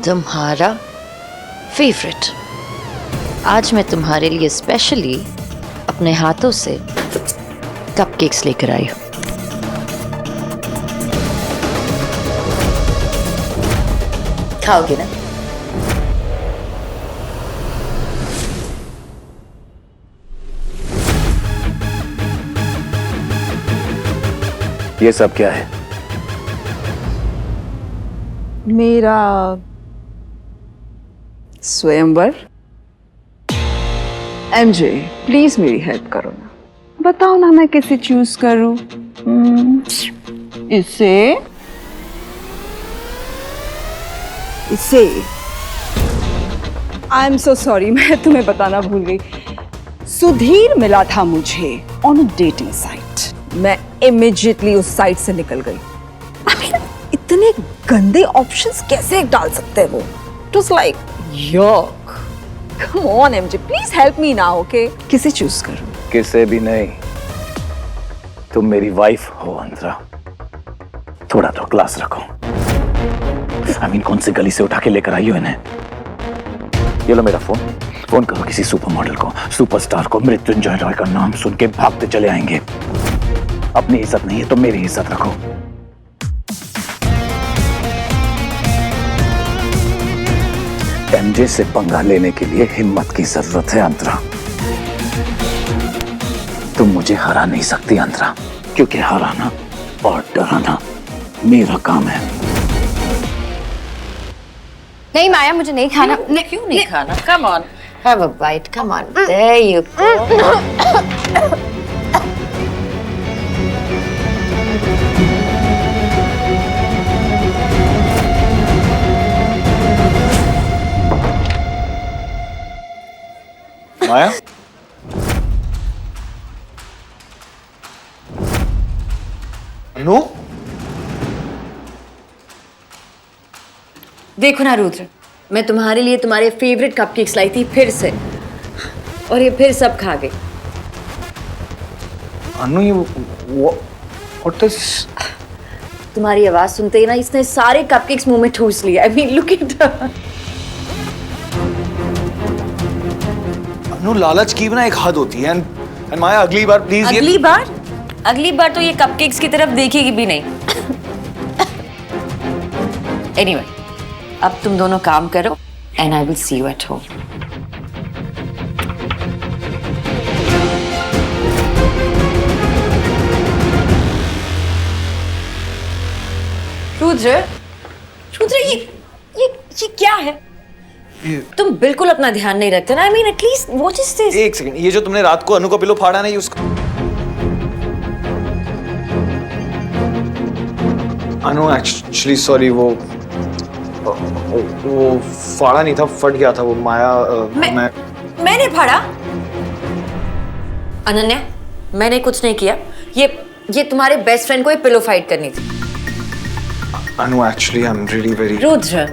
तुम्हारा फेवरेट। आज मैं तुम्हारे लिए स्पेशली अपने हाथों से कपकेक्स लेकर आई हूँ। खाओगे ना? ये सब क्या है? मेरा स्वयंवर। एमजे प्लीज मेरी हेल्प करो ना, बताओ ना मैं कैसे चूज करूं। इसे आई एम सो सॉरी, मैं तुम्हें बताना भूल गई। सुधीर मिला था मुझे ऑन अ डेटिंग साइट। मैं इमीडिएटली उस साइट से निकल गई। I mean, इतने गंदे ऑप्शंस कैसे डाल सकते हैं वो? It was like yuck. Come on MJ, please help me now, okay? किसे चूज करूं? किसे भी नहीं, तुम मेरी वाइफ हो अंतरा। थोड़ा तो क्लास रखो। I mean, कौन सी गली से उठा के लेकर आई हो इन्हें? ये लो मेरा फोन, फोन करो किसी सुपर मॉडल को, सुपरस्टार को। मृत्युंजय रॉय का नाम सुन के भागते चले आएंगे। अपनी इज्जत नहीं है तो मेरी इज्जत रखो। एमजे से पंगा लेने के लिए हिम्मत की जरूरत है अंतरा। तुम मुझे हरा नहीं सकती अंतरा, क्योंकि हराना और डराना मेरा काम है। नहीं माया, मुझे नहीं खाना। क्यों नहीं खाना? Come on, have a bite. Come on, there you go. माया, अनु, देखो ना रुद्र, मैं तुम्हारे लिए तुम्हारे फेवरेट कपकेक्स लाई थी फिर से, और ये फिर सब खा गई। अनु ये what is? तुम्हारी आवाज सुनते ही ना इसने सारे कपकेक्स मुंह में ठूस लिया। I mean, look at her. अनु लालच की भी ना एक हद होती है। एंड माया अगली बार प्लीज। अगली बार तो ये कपकेक्स की तरफ देखेगी भी नहीं। Anyway, अब तुम दोनों काम करो and I will see you at home. Rudra, ये क्या है? तुम बिल्कुल अपना ध्यान नहीं रखते ना। I mean, at least what is this? एक सेकंड, ये जो तुमने रात को अनु का पिलो फाड़ा ना, ये उसका। अनु एक्चुअली सॉरी, वो फाड़ा नहीं था, फट गया था वो। माया मैंने फाड़ा? अनन्या, मैंने कुछ नहीं किया। ये तुम्हारे बेस्ट फ्रेंड को ये पिलो फाइट करनी थी। Anu actually I am really very. Rudra,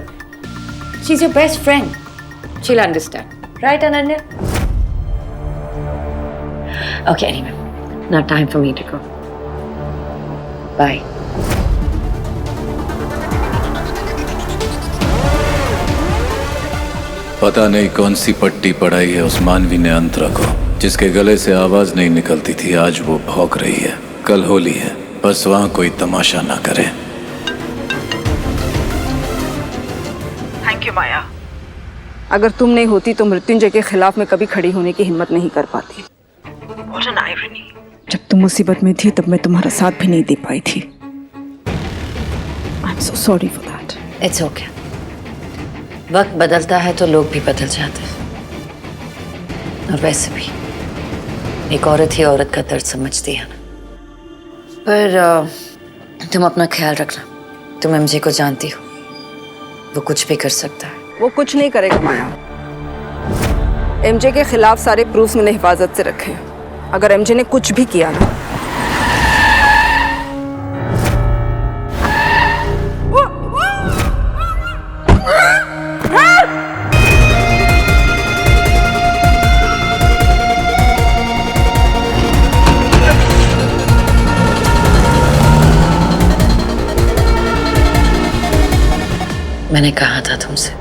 she is your best friend, she'll understand, right Ananya? Okay, anyway, now time for me to go. Bye. पता नहीं कौन सी पट्टी पढ़ाई है उस मानवी ने अंतरा को, जिसके गले से आवाज नहीं निकलती थी, आज वो भौंक रही है। कल होली है, बस वहां कोई तमाशा ना करे। थैंक यू माया। अगर तुम नहीं होती तो मृत्युंजय के खिलाफ मैं कभी खड़ी होने की हिम्मत नहीं कर पाती। What an irony. जब तुम मुसीबत में थी तब मैं तुम्हारा साथ भी नहीं दे पाई थी। I'm so sorry for that. It's okay. वक्त बदलता है तो लोग भी बदल जाते हैं। और वैसे भी एक औरत ही औरत का दर्द समझती है ना। पर तुम अपना ख्याल रखना। तुम एमजे को जानती हो, वो कुछ भी कर सकता है। वो कुछ नहीं करेगा माया। एमजे के खिलाफ सारे प्रूफ्स मैंने हिफाजत से रखे हैं। अगर एमजे ने कुछ भी किया ना, मैंने कहा था तुमसे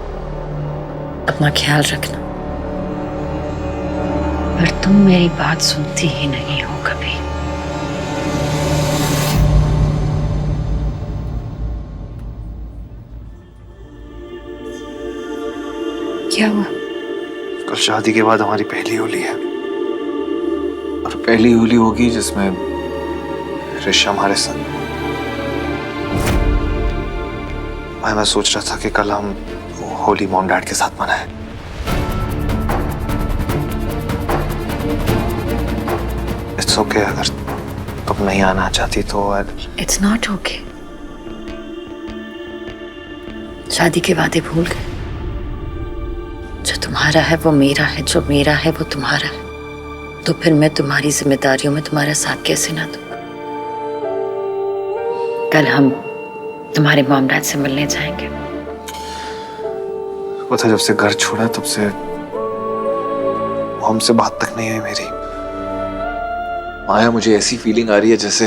अपना ख्याल रखना, पर तुम मेरी बात सुनती ही नहीं हो कभी। क्या हुआ? कल शादी के बाद हमारी पहली होली है, और पहली होली होगी जिसमें ऋषा हमारे साथ। मैं सोच रहा था कि कल हम होली मॉम डैड के साथ मनाएं। इट्स ओके अगर तुम नहीं आना चाहती तो। It's not okay. शादी के वादे भूल गए। जो तुम्हारा है वो मेरा है, जो मेरा है वो तुम्हारा है। तो फिर मैं तुम्हारी जिम्मेदारियों में तुम्हारा साथ कैसे ना दूं? कल हम तुम्हारे मॉम डैड से मिलने जाएंगे। पता जब से घर छोड़ा तब से हमसे बात तक नहीं हुई मेरी। माया, मुझे ऐसी फीलिंग आ रही है जैसे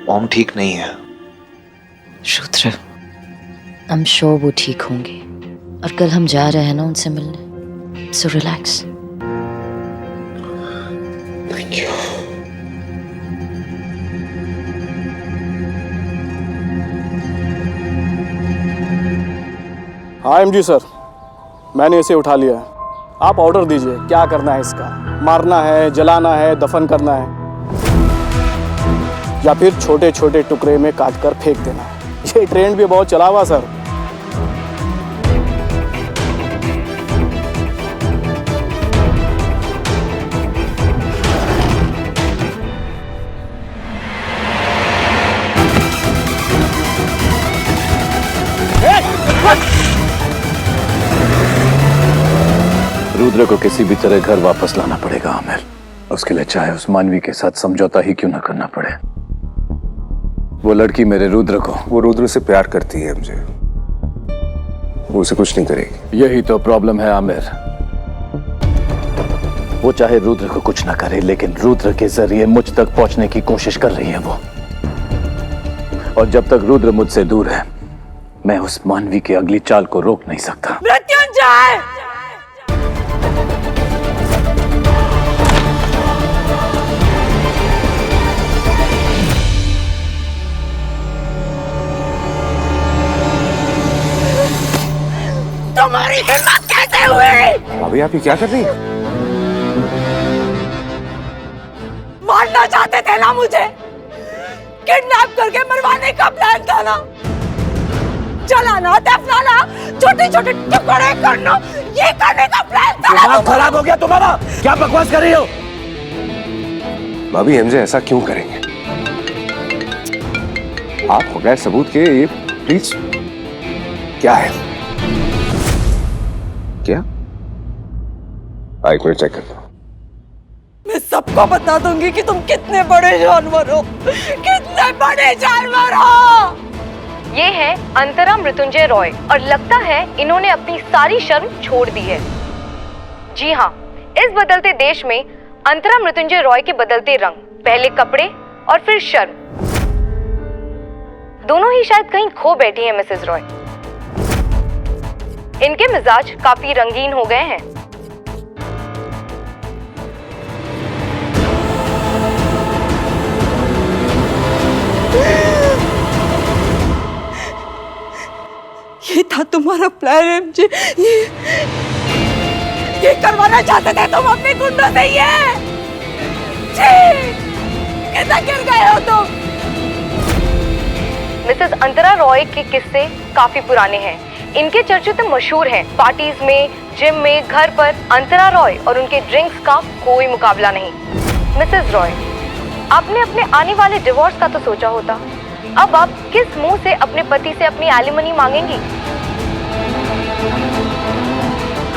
मॉम ठीक नहीं है। रुद्र, आई एम श्योर वो ठीक होंगे, और कल हम जा रहे हैं ना उनसे मिलने, सो रिलैक्स। Thank you. हाँ एमजी सर, मैंने इसे उठा लिया है। आप ऑर्डर दीजिए क्या करना है इसका। मारना है, जलाना है, दफन करना है, या फिर छोटे छोटे टुकड़े में काट कर फेंक देना है। ये ट्रेंड भी बहुत चला हुआ सर। रुद्र को किसी भी तरह घर वापस लाना पड़ेगा आमिर। उसके लिए चाहे उस मानवी के साथ समझौता ही क्यों ना करना पड़े। वो लड़की मेरे रुद्र को, वो रुद्र से प्यार करती है मुझे, वो उसे कुछ नहीं करेगी। यही तो प्रॉब्लम है आमिर। वो चाहे रुद्र को कुछ ना करे, लेकिन रुद्र के जरिए मुझ तक पहुंचने की कोशिश कर रही है वो। और जब तक रुद्र मुझसे दूर है, मैं उस मानवी की अगली चाल को रोक नहीं सकता। मृत्युंजय! तुम्हारी हिम्मत कैसे हुई? अभी आप ये क्या कर रही हैं? मारना चाहते थे ना मुझे, किडनैप करके मरवाने का प्लान था ना, जलाना, दफनाना, छोटे छोटे टुकड़े करना, ये करने का प्लान था। दिमाग खराब हो गया तुम्हारा? क्या बकवास कर रही हो? भाभी हमसे ऐसा क्यों करेंगे? आप बगैर सबूत के ये प्लीज क्या है? क्या? एक मिनट चेक करता हूं। मैं सबको बता दूंगी कि तुम कितने बड़े जानवर हो, कितने बड़े जानवर हो। ये है अंतरा मृत्युंजय रॉय, और लगता है इन्होंने अपनी सारी शर्म छोड़ दी है। जी हाँ, इस बदलते देश में अंतरा मृत्युंजय रॉय के बदलते रंग, पहले कपड़े और फिर शर्म, दोनों ही शायद कहीं खो बैठी हैं मिसेस रॉय। इनके मिजाज काफी रंगीन हो गए हैं। ये था तुम्हारा प्लान एमजे? ये करवाना चाहते थे तुम अपने गुंडों से? ये कैसा गिर गए हो तुम? मिसेस अंतरा रॉय के किस्से काफी पुराने हैं। इनके चर्चे तो मशहूर हैं। पार्टीज में, जिम में, घर पर अंतरा रॉय और उनके ड्रिंक्स का कोई मुकाबला नहीं। मिसेस रॉय, आपने अपने आने वाले डिवोर्स का तो सोचा होता। अब आप किस मुंह से अपने पति से अपनी एलिमनी मांगेंगी?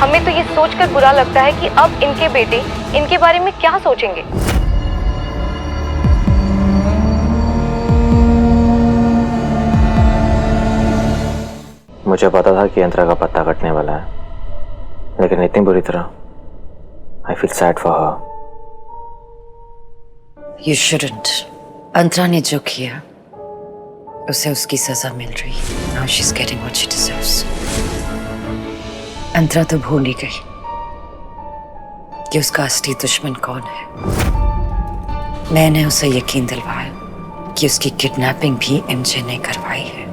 हमें तो ये सोचकर बुरा लगता है कि अब इनके बेटे इनके बारे में क्या सोचेंगे। मुझे पता था कि अंतरा का पत्ता कटने वाला है, लेकिन इतनी बुरी तरह। I feel sad for her. You shouldn't. Antara ने जो किया उसे उसकी सजा मिल रही है। Now she is getting what she deserves. Antara तो भूल ही गई कि उसका असली दुश्मन कौन है। मैंने उसे यकीन दिलवाया कि उसकी किडनैपिंग भी एमजे ने करवाई है।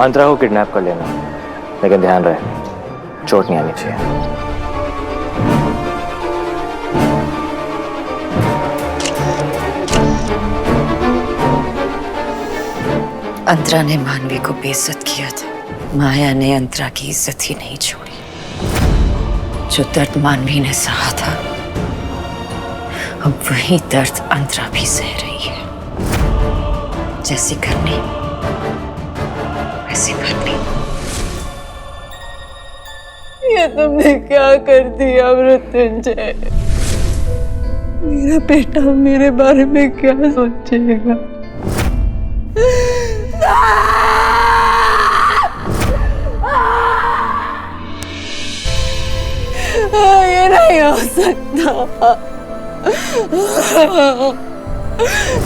अंतरा को किडनैप कर लेना, लेकिन ध्यान रहे चोट नहीं आनी चाहिए। अंतरा ने मानवी को बेइज्जत किया था। माया ने अंतरा की इज्जत ही नहीं छोड़ी। जो दर्द मानवी ने सहा था, अब वही दर्द अंतरा भी सह रही है। जैसी करनी वैसी करनी। ये तुमने क्या कर दिया मृत्युंजय? मेरा बेटा मेरे बारे में क्या सोचेगा? ये नहीं हो सकता।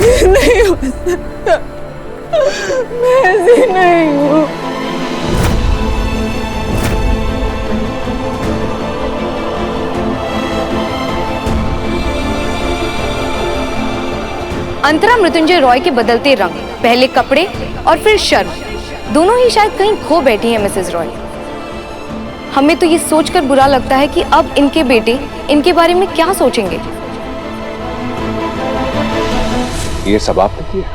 ये नहीं हो सकता। मैं ऐसी नहीं हूँ। अंतरा मृत्युंजय रॉय के बदलते रंग, पहले कपड़े और फिर शर्म, दोनों ही शायद कहीं खो बैठी हैं मिसेस रॉय। हमें तो ये सोचकर बुरा लगता है कि अब इनके बेटे इनके बारे में क्या सोचेंगे। ये सब आपने किया?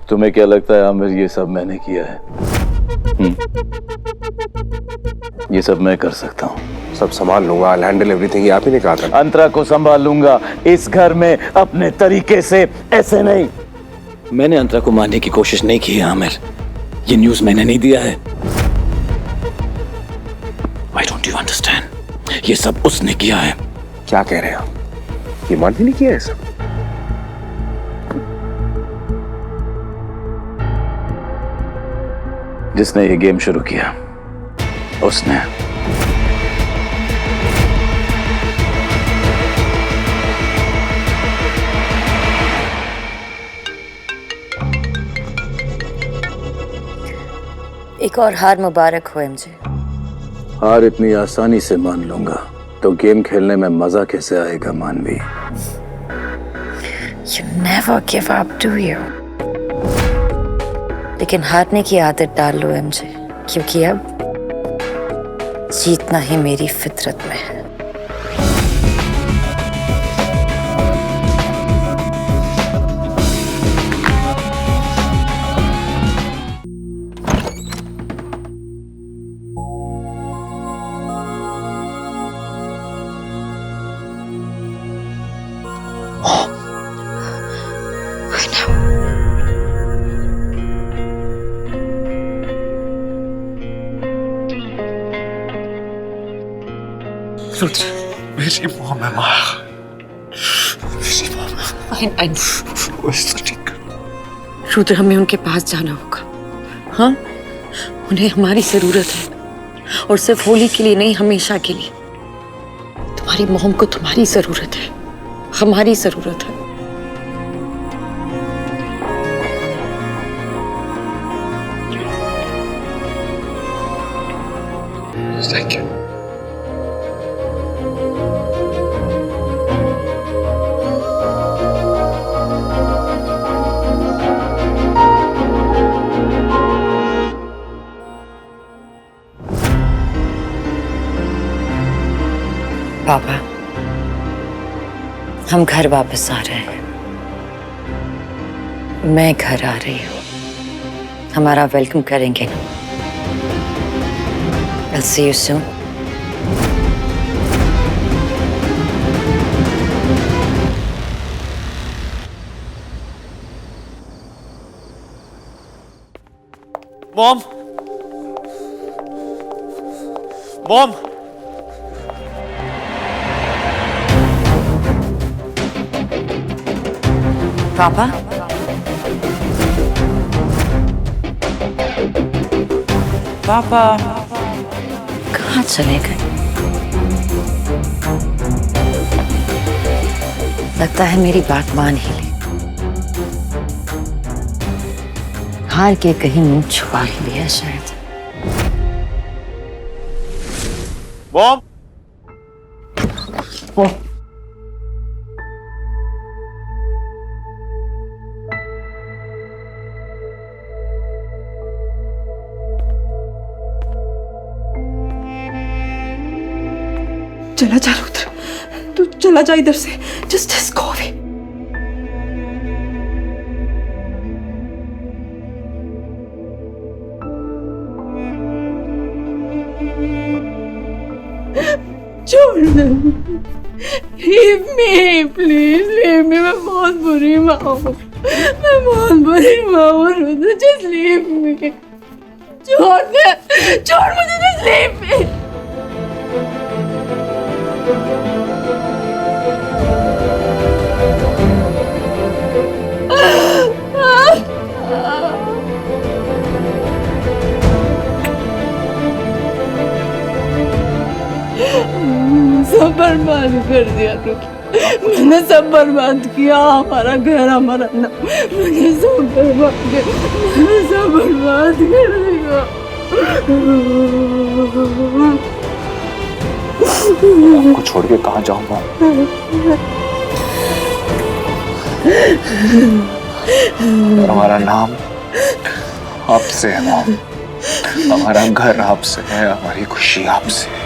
तुम्हें क्या लगता है आमिर, ये सब मैंने किया है? ये सब मैं कर सकता हूँ। सब संभाल लूंगा, I'll handle everything, ये आप ही ने कहा था। अंतरा को संभाल लूंगा इस घर में अपने तरीके से, ऐसे नहीं। मैंने अंतरा को मारने की कोशिश नहीं की है आमिर। ये न्यूज़ मैंने नहीं दिया है। Why don't you understand? ये सब उसने किया है। क्या कह रहे हैं आप? ये मानवी ने किया है सब? जिसने ये गेम शुरू किया उसने। एक और हार मुबारक हो एमजे। हार इतनी आसानी से मान लूंगा तो गेम खेलने में मजा कैसे आएगा मानवी? You never give up, do you? लेकिन हारने की आदत डाल लो एमजे, क्योंकि अब जीतना ही मेरी फितरत में है। मेरी मॉम है माँ। मेरी मॉम है। वो इसको ठीक करो। रुद्र, हमें उनके पास जाना होगा। हाँ, उन्हें हमारी जरूरत है, और सिर्फ होली के लिए नहीं, हमेशा के लिए। तुम्हारी मॉम को तुम्हारी जरूरत है, हमारी जरूरत है। Thank you. पापा, हम घर वापस आ रहे हैं। मैं घर आ रही हूँ। हमारा वेलकम करेंगे ना? I'll see you soon. Mom, mom, पापा, पापा कहाँ चले गए? लगता है मेरी बात मान ही ली। हार के कहीं मुंह छुपा ही लिया शायद। मॉम, चला जा रुद्र, तू चला जा इधर से। Just go away. छोड़ दे, leave me please, leave me. मैं बहुत बुरी माँ हूँ, मैं बहुत बुरी माँ हूँ रुद्र, जस्ट लीव मी। छोड़ दे, छोड़ मुझे, जस्ट लीव मी। सब बर्बाद कर दिया रुद्र, मैंने सब बर्बाद किया। हमारा घर, हमारा नाम, मैंने सब बर्बाद कर, मैंने सब बर्बाद कर दिया। आपको छोड़ के कहाँ जाऊंगा? हमारा नाम आपसे है मॉम, हमारा घर आपसे है, हमारी खुशी आपसे है।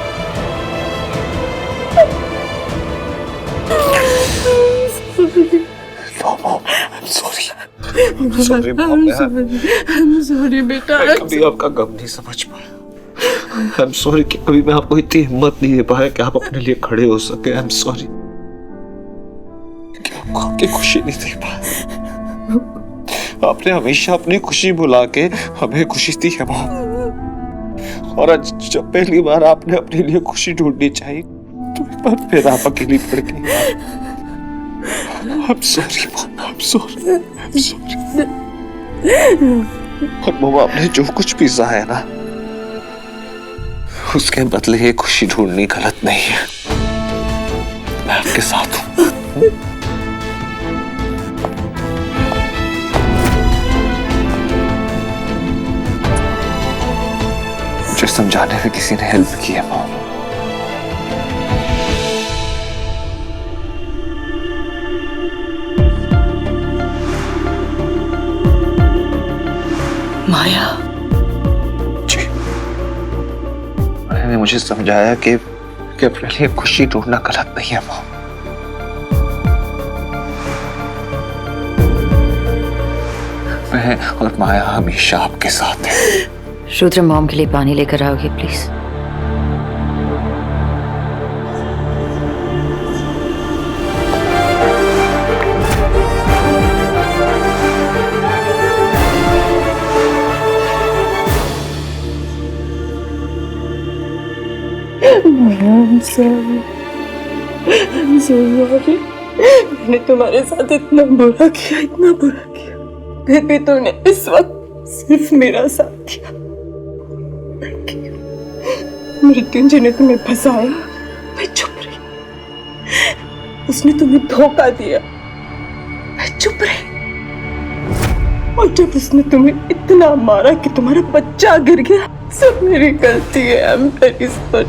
No, Mom, I'm sorry. I'm sorry, Mom. I'm sorry बेटा। मैं कभी आपका गम नहीं समझ पाया। I'm sorry कि कभी मैं आपको इतनी हिम्मत नहीं दे पाया कि आप अपने लिए खड़े हो सके। I'm sorry कि आपको आपकी खुशी नहीं दे पाया। आपने हमेशा अपनी खुशी भुला के हमें खुशी दी है मॉम। और आज जब पहली बार आपने अपने लिए खुशी ढूंढनी चाहिए तो एक बार फिर आप अकेली पड़ गई। I'm sorry, Mom. I'm sorry. I'm sorry. और मम्मा, आपने जो कुछ भी सहा है ना, उसके बदले ये खुशी ढूंढनी गलत नहीं है। मैं आपके साथ हूँ। मुझे समझाने में किसी ने हेल्प की है मॉम। माया जी, मैंने मुझे समझाया कि अपने लिए खुशी ढूंढना गलत नहीं है मॉम। मैं और माया हमेशा आपके साथ है। रुद्र, मॉम के लिए पानी लेकर आओगे please? I'm sorry. I'm so sorry. मैंने तुम्हारे साथ इतना बुरा किया, इतना बुरा किया, फिर भी तूने इस वक्त सिर्फ मेरा साथ दिया। मृत्युंजय ने तुम्हें फंसाया, मैं चुप रही। उसने तुम्हें धोखा दिया, मैं चुप रही। और जब उसने तुम्हें इतना मारा कि तुम्हारा बच्चा गिर गया, सब मेरी गलती है। I'm very sorry.